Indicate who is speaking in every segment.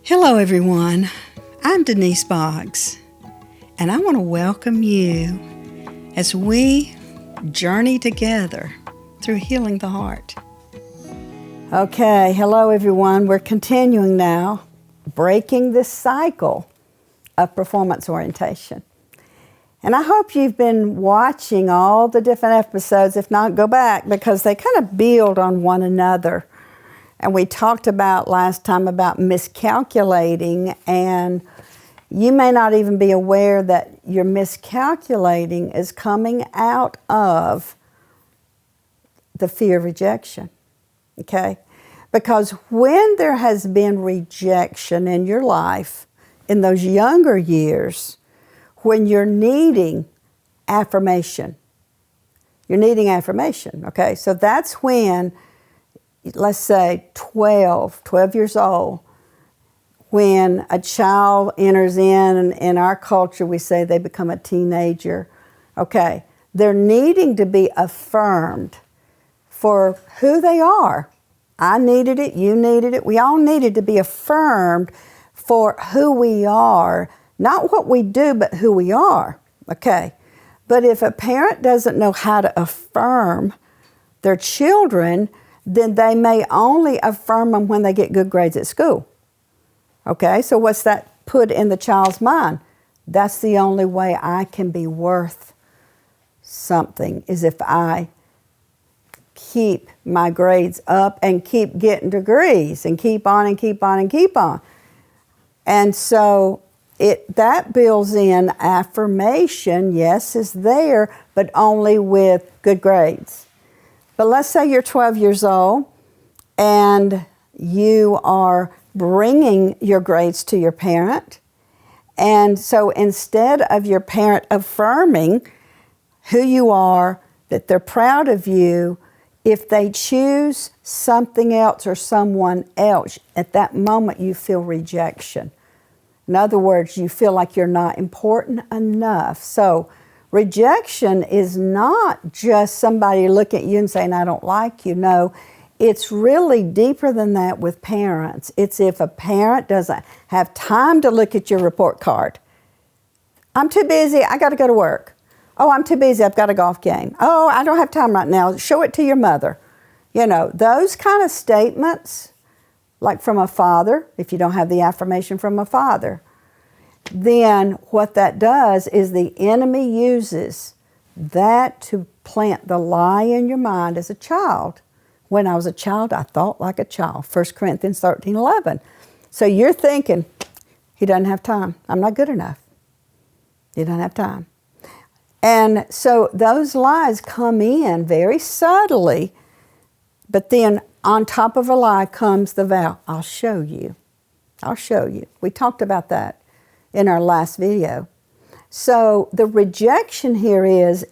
Speaker 1: Hello everyone, I'm Denise Boggs, and I want to welcome you as we journey together through healing the heart. Okay, hello everyone. We're continuing now, breaking this cycle of performance orientation. And I hope you've been watching all the different episodes. If not, go back because they kind of build on one another. And we talked about last time about miscalculating, and you may not even be aware that your miscalculating is coming out of the fear of rejection, okay? Because when there has been rejection in your life, in those younger years, when you're needing affirmation, okay? So that's when, let's say 12 years old, when a child enters in our culture, we say they become a teenager. Okay, they're needing to be affirmed for who they are. I needed it, you needed it, we all needed to be affirmed for who we are, not what we do, but who we are, okay? But if a parent doesn't know how to affirm their children, then they may only affirm them when they get good grades at school. Okay, so what's that put in the child's mind? That's the only way I can be worth something, is if I keep my grades up and keep getting degrees and keep on and keep on and keep on. And so that builds in affirmation, yes, is there, but only with good grades. But let's say you're 12 years old and you are bringing your grades to your parent. And so instead of your parent affirming who you are, that they're proud of you, if they choose something else or someone else, at that moment you feel rejection. In other words, you feel like you're not important enough. So rejection is not just somebody looking at you and saying, I don't like you. No, it's really deeper than that with parents. It's if a parent doesn't have time to look at your report card. I'm too busy, I got to go to work. Oh, I'm too busy, I've got a golf game. Oh, I don't have time right now, show it to your mother. You know, those kind of statements, like from a father, if you don't have the affirmation from a father, then what that does is the enemy uses that to plant the lie in your mind as a child. When I was a child, I thought like a child. 1 Corinthians 13:11. So you're thinking, he doesn't have time. I'm not good enough. He doesn't have time. And so those lies come in very subtly, but then on top of a lie comes the vow, I'll show you. I'll show you. We talked about that in our last video. So the rejection here is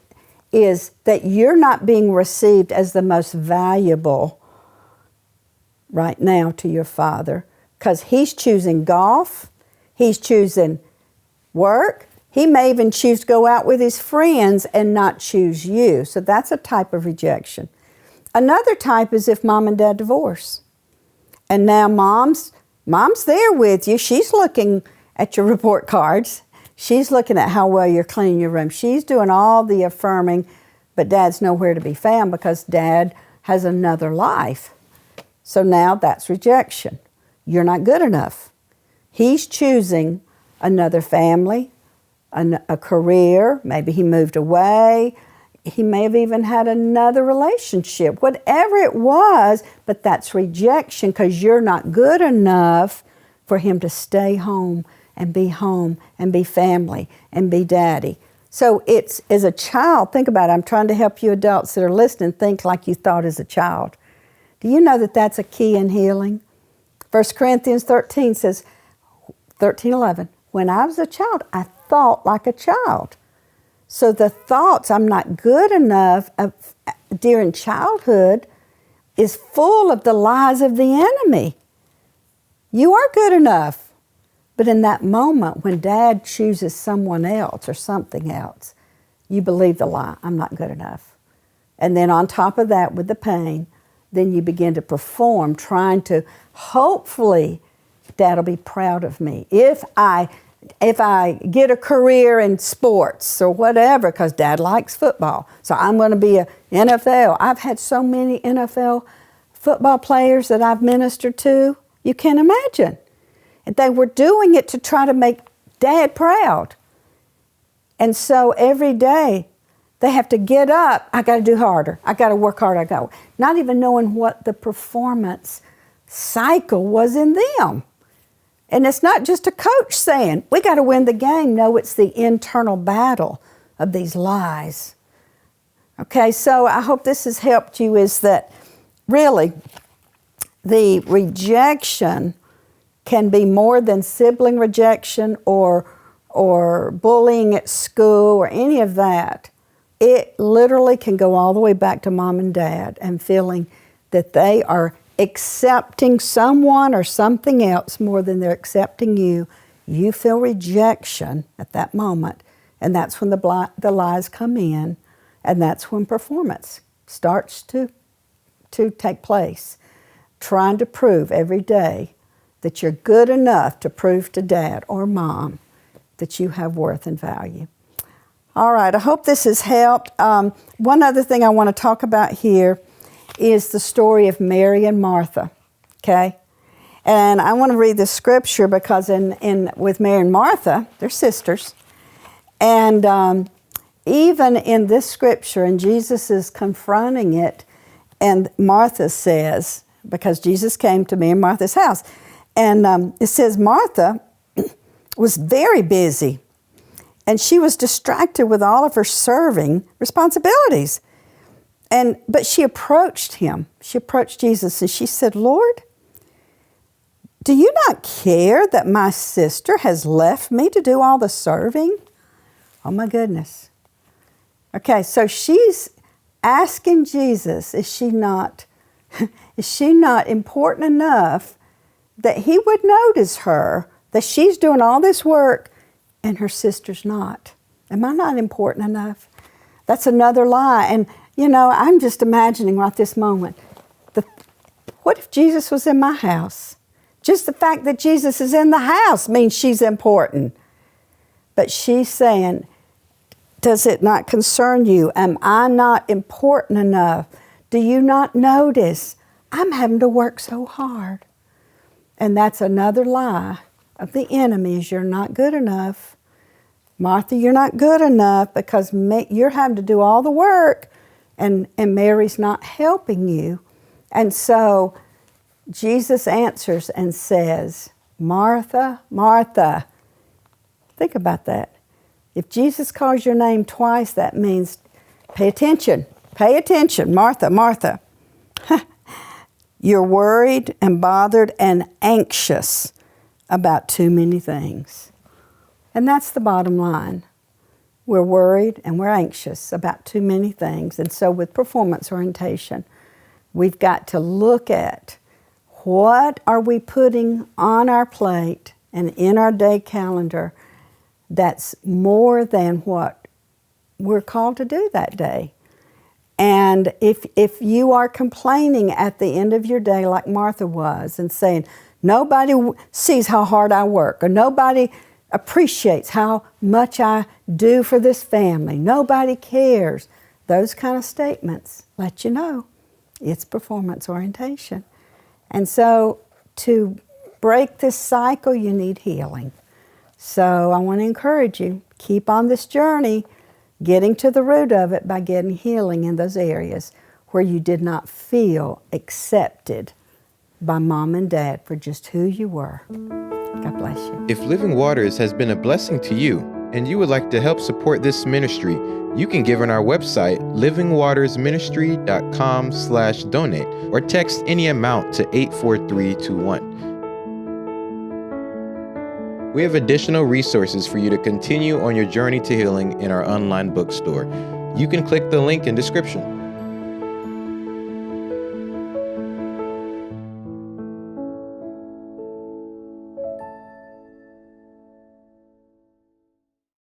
Speaker 1: that you're not being received as the most valuable right now to your father, because he's choosing golf, he's choosing work, he may even choose to go out with his friends and not choose you. So that's a type of rejection. Another type is if mom and dad divorce. And now mom's there with you, she's looking at your report cards. She's looking at how well you're cleaning your room. She's doing all the affirming, but dad's nowhere to be found because dad has another life. So now that's rejection. You're not good enough. He's choosing another family, a career. Maybe he moved away. He may have even had another relationship. Whatever it was, but that's rejection because you're not good enough for him to stay home and be family and be daddy. So it's, as a child, think about it. I'm trying to help you adults that are listening think like you thought as a child. Do you know that that's a key in healing? 1 Corinthians 13 says, 13:11, when I was a child, I thought like a child. So the thoughts, I'm not good enough during childhood is full of the lies of the enemy. You are good enough. But in that moment, when dad chooses someone else or something else, you believe the lie, I'm not good enough. And then on top of that, with the pain, then you begin to perform, trying to hopefully Dad will be proud of me. If I get a career in sports or whatever, because Dad likes football, so I'm going to be a NFL. I've had so many NFL football players that I've ministered to, you can't imagine. And they were doing it to try to make Dad proud. And so every day they have to get up. I got to do harder. I got to work harder. Not even knowing what the performance cycle was in them. And it's not just a coach saying, we got to win the game. No, it's the internal battle of these lies. Okay, so I hope this has helped you, is that really the rejection can be more than sibling rejection or bullying at school or any of that. It literally can go all the way back to mom and dad and feeling that they are accepting someone or something else more than they're accepting you. You feel rejection at that moment, and that's when the lies come in, and that's when performance starts to take place. Trying to prove every day that you're good enough to prove to dad or mom that you have worth and value. All right, I hope this has helped. One other thing I want to talk about here is the story of Mary and Martha, okay? And I want to read the scripture because with Mary and Martha, they're sisters. And even in this scripture, and Jesus is confronting it, and Martha says, because Jesus came to Mary and Martha's house, and it says Martha was very busy, and she was distracted with all of her serving responsibilities. But she approached him. She approached Jesus, and she said, Lord, do you not care that my sister has left me to do all the serving? Oh, my goodness. Okay, so she's asking Jesus, is she not important enough that he would notice her, that she's doing all this work and her sister's not? Am I not important enough? That's another lie. And I'm just imagining right this moment, what if Jesus was in my house? Just the fact that Jesus is in the house means she's important. But she's saying, does it not concern you? Am I not important enough? Do you not notice I'm having to work so hard? And that's another lie of the enemy, is you're not good enough. Martha, you're not good enough because you're having to do all the work. And Mary's not helping you. And so Jesus answers and says, Martha, Martha. Think about that. If Jesus calls your name twice, that means pay attention. Pay attention. Martha, Martha. You're worried and bothered and anxious about too many things. And that's the bottom line. We're worried and we're anxious about too many things. And so with performance orientation, we've got to look at what are we putting on our plate and in our day calendar that's more than what we're called to do that day. And if you are complaining at the end of your day like Martha was and saying, nobody sees how hard I work, or nobody appreciates how much I do for this family, nobody cares, those kind of statements let you know it's performance orientation. And so to break this cycle, you need healing. So I want to encourage you, keep on this journey, getting to the root of it by getting healing in those areas where you did not feel accepted by mom and dad for just who you were. God bless you.
Speaker 2: If Living Waters has been a blessing to you and you would like to help support this ministry, you can give on our website, livingwatersministry.com/donate, or text any amount to 84321. We have additional resources for you to continue on your journey to healing in our online bookstore. You can click the link in description.